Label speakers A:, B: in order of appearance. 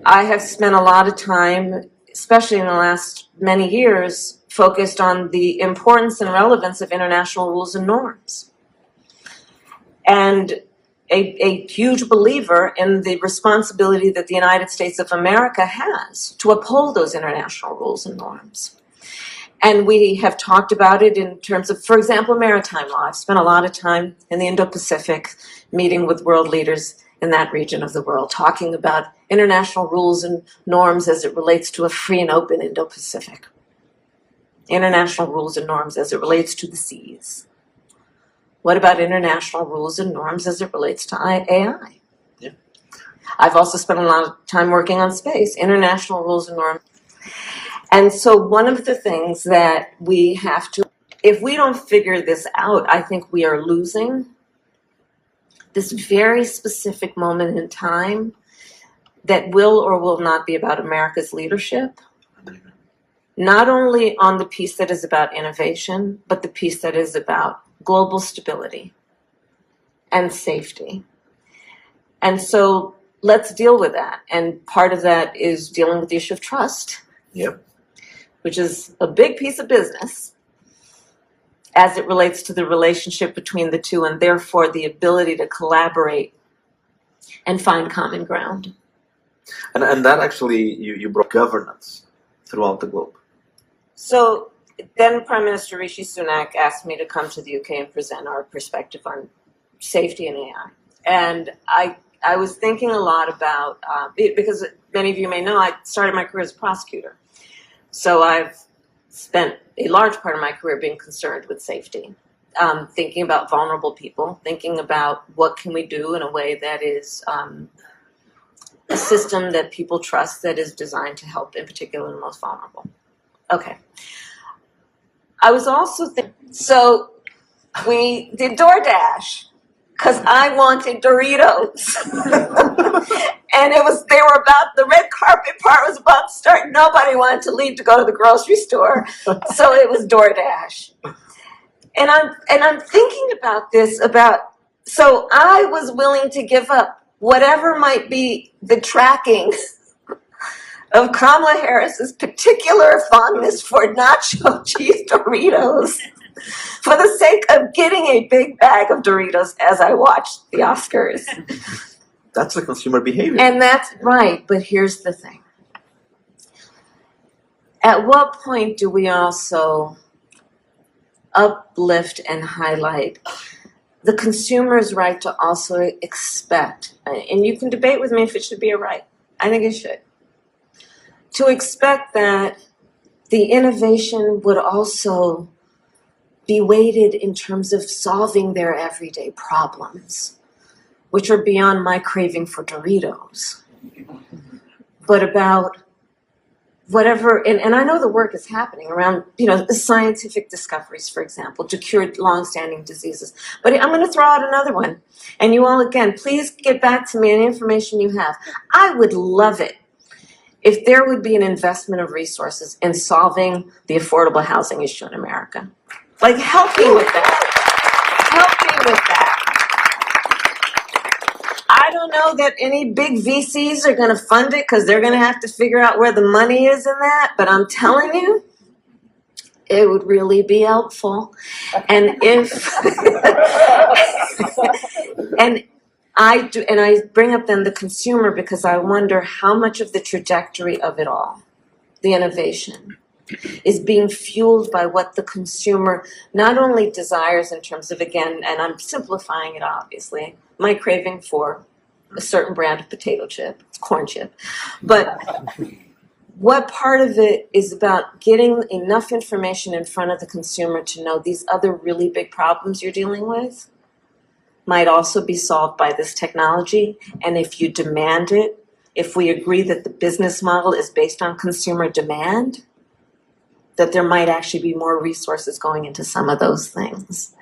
A: I have spent a lot of time, especially in the last many years, focused on the importance and relevance of international rules and norms. And a huge believer in the responsibility that the United States of America has to uphold those international rules and norms. And we have talked about it in terms of, for example, maritime law. I've spent a lot of time in the Indo-Pacific meeting with world leaders in that region of the world, talking about international rules and norms as it relates to a free and open Indo-Pacific. International rules and norms as it relates to the seas. What about international rules and norms as it relates to AI?
B: Yeah.
A: I've also spent a lot of time working on space, international rules and norms. And so one of the things that we have to, if we don't figure this out, I think we are losing this very specific moment in time that will or will not be about America's leadership. Not only on the piece that is about innovation, but the piece that is about global stability and safety. And so let's deal with that. And part of that is dealing with the issue of trust.
B: Yep.
A: Which is a big piece of business as it relates to the relationship between the two, and therefore the ability to collaborate and find common ground.
B: And that actually, you brought governance throughout the globe.
A: So then Prime Minister Rishi Sunak asked me to come to the UK and present our perspective on safety and AI. And I was thinking a lot about, because many of you may know, I started my career as a prosecutor. So I've spent a large part of my career being concerned with safety, thinking about vulnerable people, thinking about what can we do in a way that is a system that people trust, that is designed to help, in particular, the most vulnerable. Okay. I was also thinking, so we did DoorDash because I wanted Doritos. And they were about, the red carpet part was about to start. Nobody wanted to leave to go to the grocery store. So it was DoorDash. And I'm thinking about this, so I was willing to give up whatever might be the tracking of Kamala Harris's particular fondness for nacho cheese Doritos for the sake of getting a big bag of Doritos as I watched the Oscars.
B: That's the consumer behavior.
A: And that's right, but here's the thing. At what point do we also uplift and highlight the consumer's right to also expect, and you can debate with me if it should be a right, I think it should, to expect that the innovation would also be weighted in terms of solving their everyday problems, which are beyond my craving for Doritos, but about whatever, and I know the work is happening around, the scientific discoveries, for example, to cure long-standing diseases. But I'm going to throw out another one. And you all, again, please get back to me any information you have. I would love it if there would be an investment of resources in solving the affordable housing issue in America. Like, help me with that. Help me with that. I don't know that any big VCs are going to fund it because they're going to have to figure out where the money is in that. But I'm telling you, it would really be helpful. And I bring up then the consumer because I wonder how much of the trajectory of it all, the innovation, is being fueled by what the consumer not only desires in terms of, again, and I'm simplifying it obviously, my craving for a certain brand of potato chip, corn chip, but what part of it is about getting enough information in front of the consumer to know these other really big problems you're dealing with might also be solved by this technology, and if you demand it, if we agree that the business model is based on consumer demand, that there might actually be more resources going into some of those things.